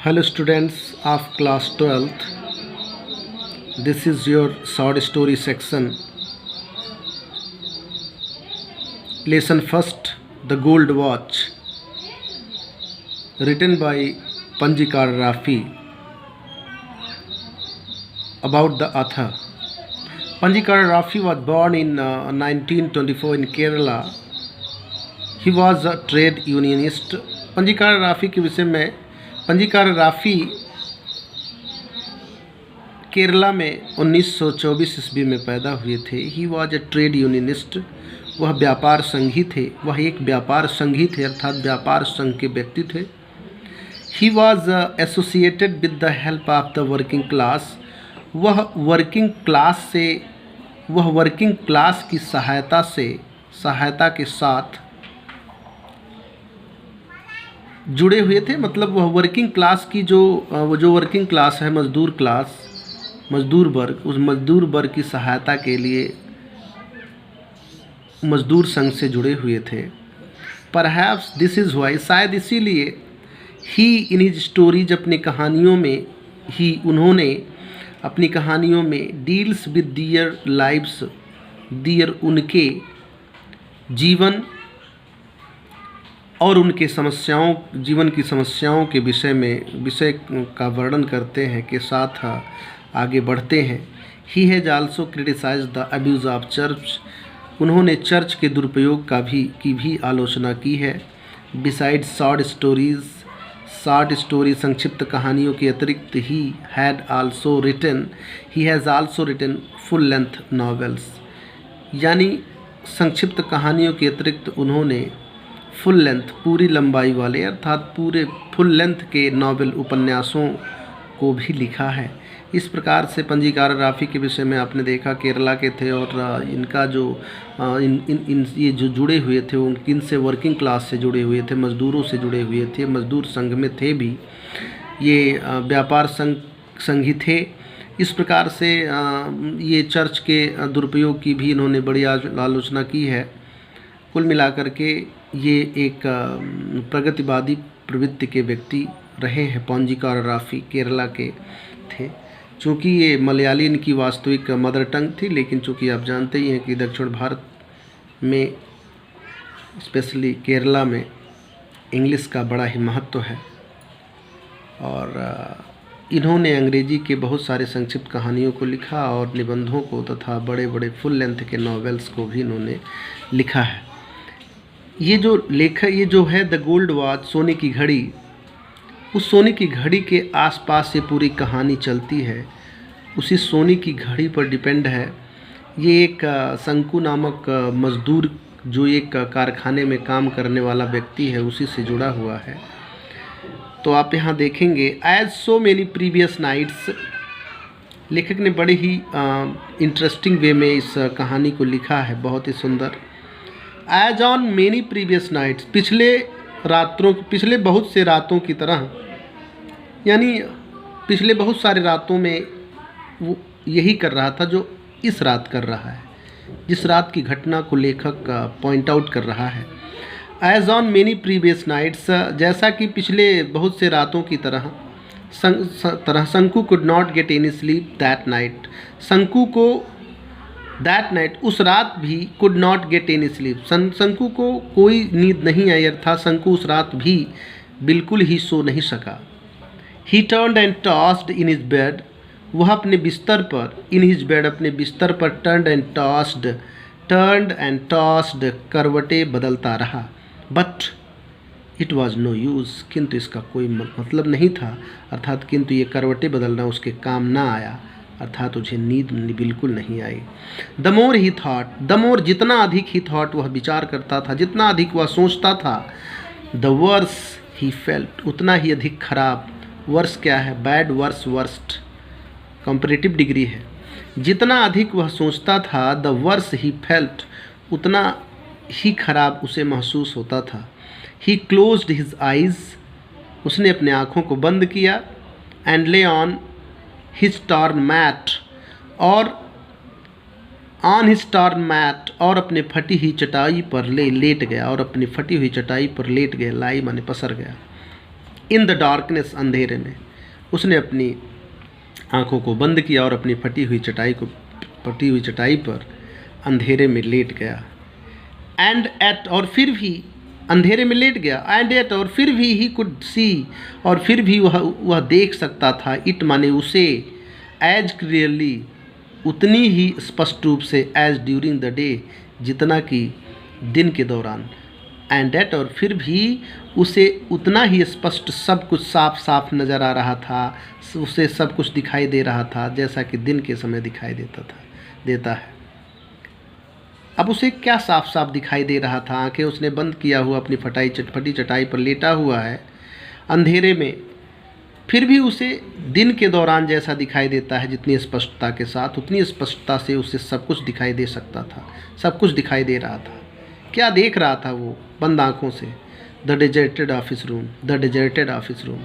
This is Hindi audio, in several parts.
Hello students of class 12th. This is your short story section. Lesson first, The Gold Watch, written by Panjikar Rafi. About the author. Panjikar Rafi was born in 1924 in Kerala. He was a trade unionist. पंजीकार राफ़ी के विषय में, पंजीकार राफ़ी केरला में 1924 ईस्वी में पैदा हुए थे। He was a trade unionist, वह व्यापार संघी थे, वह एक व्यापार संघी थे अर्थात व्यापार संघ के व्यक्ति थे। He was associated with the help of the working class, वह वर्किंग क्लास की सहायता के साथ जुड़े हुए थे। मतलब वह वर्किंग क्लास की जो वर्किंग क्लास है, मजदूर वर्ग, उस मजदूर वर्ग की सहायता के लिए मजदूर संघ से जुड़े हुए थे। परहैप्स दिस इज़ वाई, शायद इसीलिए ही इन हिज स्टोरीज, उन्होंने अपनी कहानियों में डील्स विद दियर लाइव्स, उनके जीवन और उनके जीवन की समस्याओं के विषय का वर्णन करते हैं के साथ आगे बढ़ते हैं। ही has also criticised the abuse of church, उन्होंने चर्च के दुरुपयोग की भी आलोचना की है। बिसाइड्स शॉर्ट स्टोरी संक्षिप्त कहानियों के अतिरिक्त he has also written full length novels, यानी संक्षिप्त कहानियों के अतिरिक्त उन्होंने फुल लेंथ, पूरी लंबाई वाले अर्थात पूरे फुल लेंथ के नॉवेल, उपन्यासों को भी लिखा है। इस प्रकार से पंजीकार राफ़ी के विषय में आपने देखा केरला के थे और इनका जो ये जो जुड़े हुए थे वो इनसे वर्किंग क्लास से जुड़े हुए थे, मज़दूरों से जुड़े हुए थे, मज़दूर संघ में थे भी, ये व्यापार संघी थे। इस प्रकार से ये चर्च के दुरुपयोग की भी इन्होंने बड़ी आलोचना की है। कुल मिलाकर के ये एक प्रगतिवादी प्रवृत्ति के व्यक्ति रहे हैं। पंजीकार राफ़ी केरला के थे। चूँकि ये मलयाली इनकी वास्तविक मदर टंग थी, लेकिन चूँकि आप जानते ही हैं कि दक्षिण भारत में स्पेशली केरला में इंग्लिश का बड़ा ही महत्व है और इन्होंने अंग्रेजी के बहुत सारे संक्षिप्त कहानियों को लिखा और निबंधों को तथा बड़े बड़े फुल लेंथ के नॉवेल्स को भी इन्होंने लिखा है। ये जो है द गोल्ड वॉच, सोने की घड़ी, उस सोने की घड़ी के आसपास से पूरी कहानी चलती है। उसी सोने की घड़ी पर डिपेंड है। ये एक शंकु नामक मजदूर जो एक कारखाने में काम करने वाला व्यक्ति है, उसी से जुड़ा हुआ है। तो आप यहाँ देखेंगे as so many previous nights, लेखक ने बड़े ही इंटरेस्टिंग वे में इस कहानी को लिखा है, बहुत ही सुंदर। As on many previous nights, पिछले बहुत से रातों की तरह, यानी पिछले बहुत सारे रातों में वो यही कर रहा था जो इस रात कर रहा है, जिस रात की घटना को लेखक पॉइंट आउट कर रहा है। As on many previous nights, जैसा कि पिछले बहुत से रातों की तरह Shanku could not get any sleep that night, Shanku को दैट नाइट, उस रात भी could not get any sleep, Shanku को कोई नींद नहीं आई अर्थात शंकु उस रात भी बिल्कुल ही सो नहीं सका। ही turned and tossed in his bed, वह अपने बिस्तर पर, इन हिज बेड अपने बिस्तर पर टर्न्ड एंड टॉस्ड करवटें बदलता रहा। But it was no use, किंतु इसका कोई मतलब नहीं था, अर्थात किंतु ये करवटें बदलना उसके काम ना आया, अर्थात उसे नींद बिल्कुल नहीं आई। The more he thought, the more, जितना अधिक ही थॉट, वह विचार करता था, जितना अधिक वह सोचता था, द वर्स ही फेल्ट, उतना ही अधिक खराब। वर्स क्या है? Bad, worse, worst, comparative degree है। जितना अधिक वह सोचता था, द वर्स ही फेल्ट, उतना ही खराब उसे महसूस होता था। ही क्लोज्ड हिज आइज़, उसने अपने आँखों को बंद किया। एंड ले ऑन हिज टॉर्न मैट, और ऑन हिज टॉर्न मैट, और अपने फटी हुई चटाई पर लेट गया, और अपनी फटी हुई चटाई पर लेट गया। लाई माने पसर गया। इन द डार्कनेस, अंधेरे में उसने अपनी आंखों को बंद किया और अपनी फटी हुई चटाई पर अंधेरे में लेट गया। एंड एट, और फिर भी अंधेरे में लेट गया। एंड एट, और फिर भी ही कुड सी, और फिर भी वह देख सकता था। इट माने उसे, एज क्लियरली, उतनी ही स्पष्ट रूप से, एज ड्यूरिंग द डे, जितना कि दिन के दौरान। एंड एट, और फिर भी उसे उतना ही स्पष्ट, सब कुछ साफ साफ नज़र आ रहा था, उसे सब कुछ दिखाई दे रहा था जैसा कि दिन के समय दिखाई देता है। अब उसे क्या साफ साफ दिखाई दे रहा था? आंखें उसने बंद किया हुआ अपनी फटी चटाई पर लेटा हुआ है अंधेरे में, फिर भी उसे दिन के दौरान जैसा दिखाई देता है, जितनी स्पष्टता के साथ, उतनी स्पष्टता से उसे सब कुछ दिखाई दे सकता था, सब कुछ दिखाई दे रहा था। क्या देख रहा था वो बंद आंखों से? The deserted office room, the deserted office room.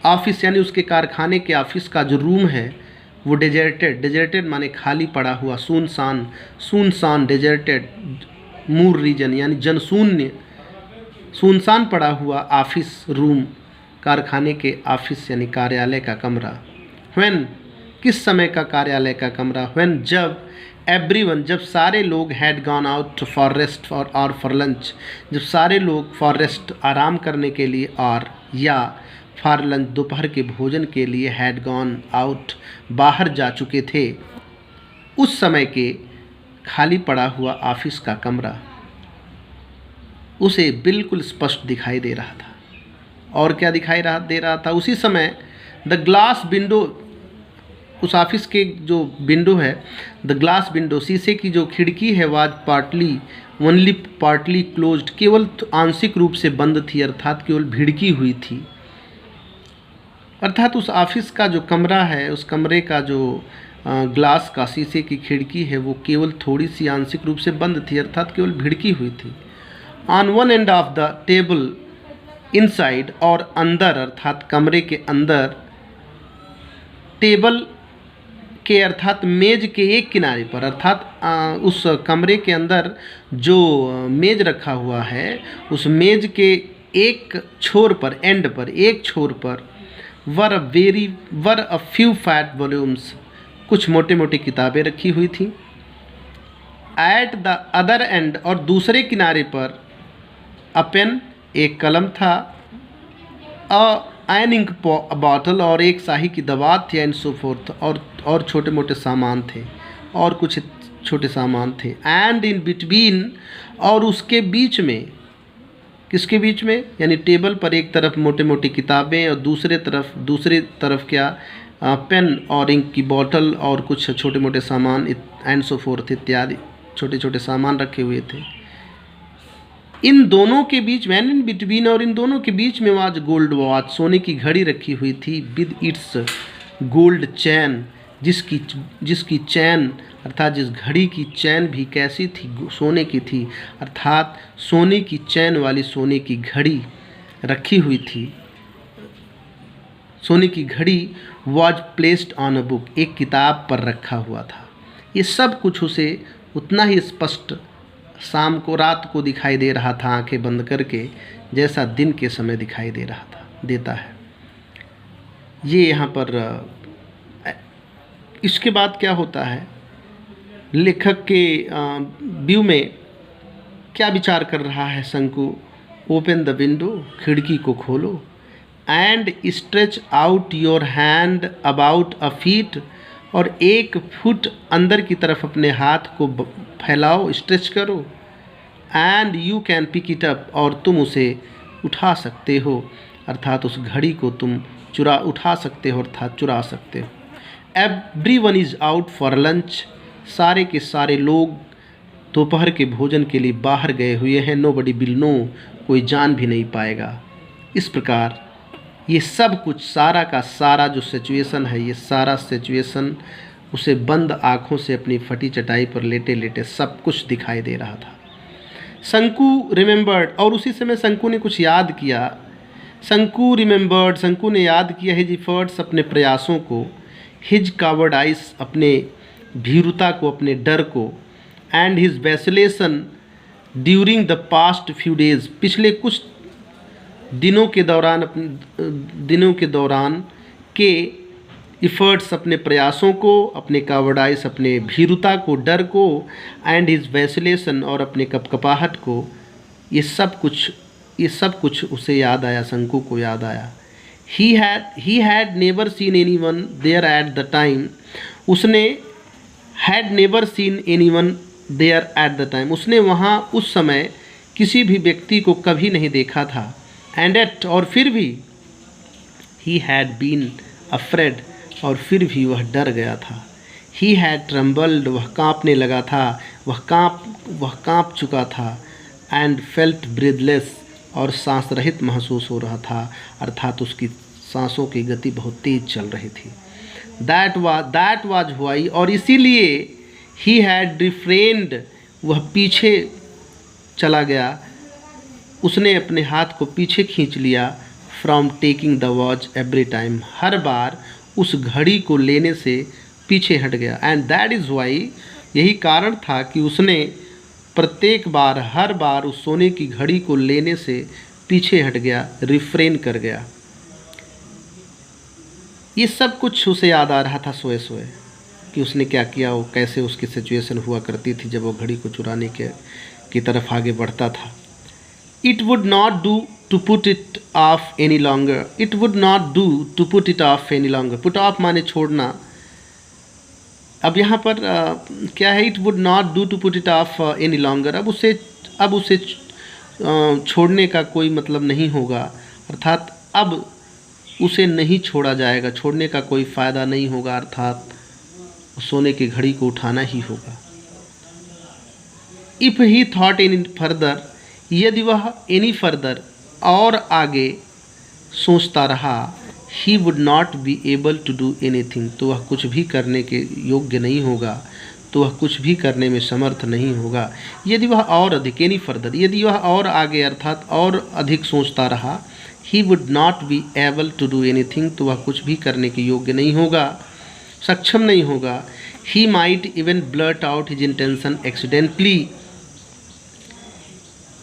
Office यानी उसके कारखाने के ऑफिस का जो रूम है वो डेजर्टेड माने खाली पड़ा हुआ, सुनसान, डेजर्टेड, मूर रीजन यानी जनशून्य, सुनसान पड़ा हुआ ऑफिस रूम, कारखाने के ऑफिस यानी कार्यालय का कमरा। व्हेन, किस समय का कार्यालय का कमरा? व्हेन, जब, एवरीवन, जब सारे लोग had gone out for rest और फॉर लंच, जब सारे लोग फॉर रेस्ट आराम करने के लिए, और या फॉर लंच दोपहर के भोजन के लिए, हैड गॉन आउट बाहर जा चुके थे, उस समय के खाली पड़ा हुआ ऑफिस का कमरा उसे बिल्कुल स्पष्ट दिखाई दे रहा था। और क्या दे रहा था? उसी समय द ग्लास विंडो, उस ऑफिस के जो विंडो है, द ग्लास विंडो, शीशे की जो खिड़की है, वाज ओनली पार्टली क्लोज्ड, केवल आंशिक रूप से बंद थी, अर्थात केवल भिड़की हुई थी। अर्थात उस ऑफिस का जो कमरा है, उस कमरे का जो ग्लास का, शीशे की खिड़की है, वो केवल थोड़ी सी आंशिक रूप से बंद थी, अर्थात केवल भिड़की हुई थी। On one end of the table inside, और अंदर अर्थात कमरे के अंदर, टेबल के अर्थात मेज के एक किनारे पर, अर्थात उस कमरे के अंदर जो मेज रखा हुआ है, उस मेज के एक छोर पर, एंड पर, एक छोर पर, वर अ फ्यू फैट वॉल्यूम्स, कुछ मोटे मोटे किताबें रखी हुई थी। एट द अदर एंड, और दूसरे किनारे पर, अ पेन, एक कलम था, एन इंक बॉटल, और एक शाही की दवात थी, एंड सो फोर्थ, और छोटे मोटे सामान थे, और कुछ छोटे सामान थे। एंड इन बिटवीन, और उसके बीच में, किसके बीच में? यानी टेबल पर एक तरफ मोटे मोटी किताबें और दूसरी तरफ क्या, पेन और इंक की बोतल और कुछ छोटे मोटे सामान, एंड सो फोर्थ, इत्यादि छोटे छोटे सामान रखे हुए थे। इन दोनों के बीच में, इन बिटवीन, और इन दोनों के बीच में वाज गोल्ड वॉच, सोने की घड़ी रखी हुई थी, विद इट्स गोल्ड चैन, जिसकी चैन अर्थात जिस घड़ी की चैन भी कैसी थी? सोने की थी, अर्थात सोने की चैन वाली सोने की घड़ी रखी हुई थी। सोने की घड़ी was placed on a book, एक किताब पर रखा हुआ था। ये सब कुछ उसे उतना ही स्पष्ट शाम को, रात को दिखाई दे रहा था, आंखें बंद करके, जैसा दिन के समय दिखाई देता है। ये यहाँ पर इसके बाद क्या होता है, लेखक के व्यू में क्या विचार कर रहा है शंकु? ओपन द विंडो, खिड़की को खोलो, and stretch out your hand about a feet, और 1 फुट अंदर की तरफ अपने हाथ को फैलाओ, स्ट्रेच करो, and you can pick it up, और तुम उसे उठा सकते हो, अर्थात उस घड़ी को तुम उठा सकते हो, अर्थात चुरा सकते हो। Everyone is out for lunch, सारे के सारे लोग दोपहर के भोजन के लिए बाहर गए हुए हैं। नोबडी विल नो, कोई जान भी नहीं पाएगा। इस प्रकार ये सब कुछ, सारा का सारा जो सिचुएशन है, ये सारा सिचुएशन उसे बंद आँखों से अपनी फटी चटाई पर लेटे लेटे सब कुछ दिखाई दे रहा था। शंकु रिमेंबर्ड, और उसी समय शंकु ने कुछ याद किया। शंकु रिमेंबर्ड, शंकु ने याद किया हिज एफर्ट्स, अपने प्रयासों को, हिज कावर्ड आइस, अपने भीरुता को, अपने डर को, and his vacillation during the past few days, पिछले कुछ दिनों के दौरान के इफ़र्ट्स, अपने प्रयासों को, अपने कावर्डाइस, अपने भीरुता को, डर को, एंड हिज वैसिलेशन, और अपने कपकपाहट को, ये सब कुछ उसे याद आया, शंकु को याद आया। He had never seen anyone there at the time. उसने had never seen anyone there at the time. उसने वहाँ उस समय किसी भी व्यक्ति को कभी नहीं देखा था। And yet, और फिर भी, he had been afraid, और फिर भी वह डर गया था। He had trembled, वह काँपने लगा था, वह काँप चुका था। And felt breathless, और सांस रहित महसूस हो रहा था, अर्थात उसकी सांसों की गति बहुत तेज चल रही थी। That was why, और इसीलिए he had refrained, वह पीछे चला गया, उसने अपने हाथ को पीछे खींच लिया, from taking the watch every time, हर बार उस घड़ी को लेने से पीछे हट गया। And that is why, यही कारण था कि उसने प्रत्येक बार, हर बार उस सोने की घड़ी को लेने से पीछे हट गया, रिफ्रेन कर गया। ये सब कुछ उसे याद आ रहा था सोए सोए, कि उसने क्या किया, वो कैसे उसकी सिचुएशन हुआ करती थी जब वो घड़ी को चुराने की तरफ आगे बढ़ता था। It would not do to put it off any longer. It would not do to put it off any longer. Put off माने छोड़ना। अब यहाँ पर क्या है, it would not do to put it off any longer. अब उसे छोड़ने का कोई मतलब नहीं होगा, अर्थात अब उसे नहीं छोड़ा जाएगा, छोड़ने का कोई फ़ायदा नहीं होगा, अर्थात सोने की घड़ी को उठाना ही होगा। If he thought any further, यदि वह एनी फर्दर और आगे सोचता रहा, he would not be able to do anything, तो वह कुछ भी करने के योग्य नहीं होगा, तो वह कुछ भी करने में समर्थ नहीं होगा। यदि वह और अधिक, एनी फर्दर, यदि वह और आगे अर्थात और अधिक सोचता रहा, he would not be able to do anything, तो वह कुछ भी करने के योग्य नहीं होगा, सक्षम नहीं होगा। He might even blurt out his intention accidentally,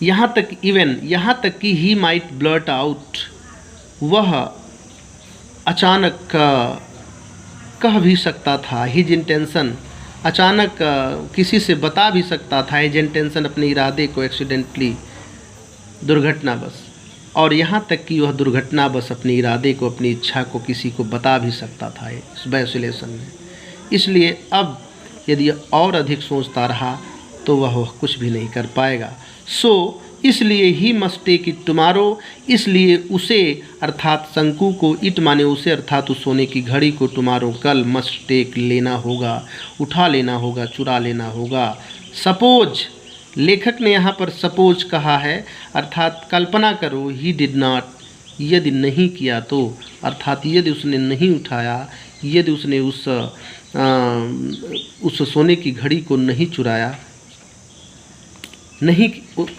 यहाँ तक कि ही माइट ब्लर्ट आउट, वह अचानक कह भी सकता था, हिज इंटेंशन, अचानक किसी से बता भी सकता था, हिज इंटेंशन, अपने इरादे को, एक्सीडेंटली, दुर्घटनावश, और यहाँ तक कि वह दुर्घटनावश अपने इरादे को, अपनी इच्छा को किसी को बता भी सकता था इस वैसिलेशन में। इसलिए अब यदि और अधिक सोचता रहा तो वह कुछ भी नहीं कर पाएगा। सो इसलिए he must take it tomorrow, इसलिए उसे अर्थात शंकु को, इट माने उसे अर्थात उस सोने की घड़ी को, टुमारो कल, मस्ट टेक लेना होगा, उठा लेना होगा, चुरा लेना होगा। सपोज, लेखक ने यहाँ पर सपोज कहा है, अर्थात कल्पना करो, ही डिड नॉट, यदि नहीं किया तो, अर्थात यदि उसने नहीं उठाया, यदि उसने उस सोने की घड़ी को नहीं चुराया, नहीं,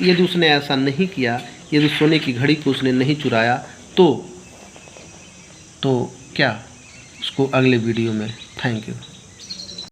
यदि उसने ऐसा नहीं किया, यदि सोने की घड़ी को उसने नहीं चुराया, तो क्या, उसको अगले वीडियो में। Thank you.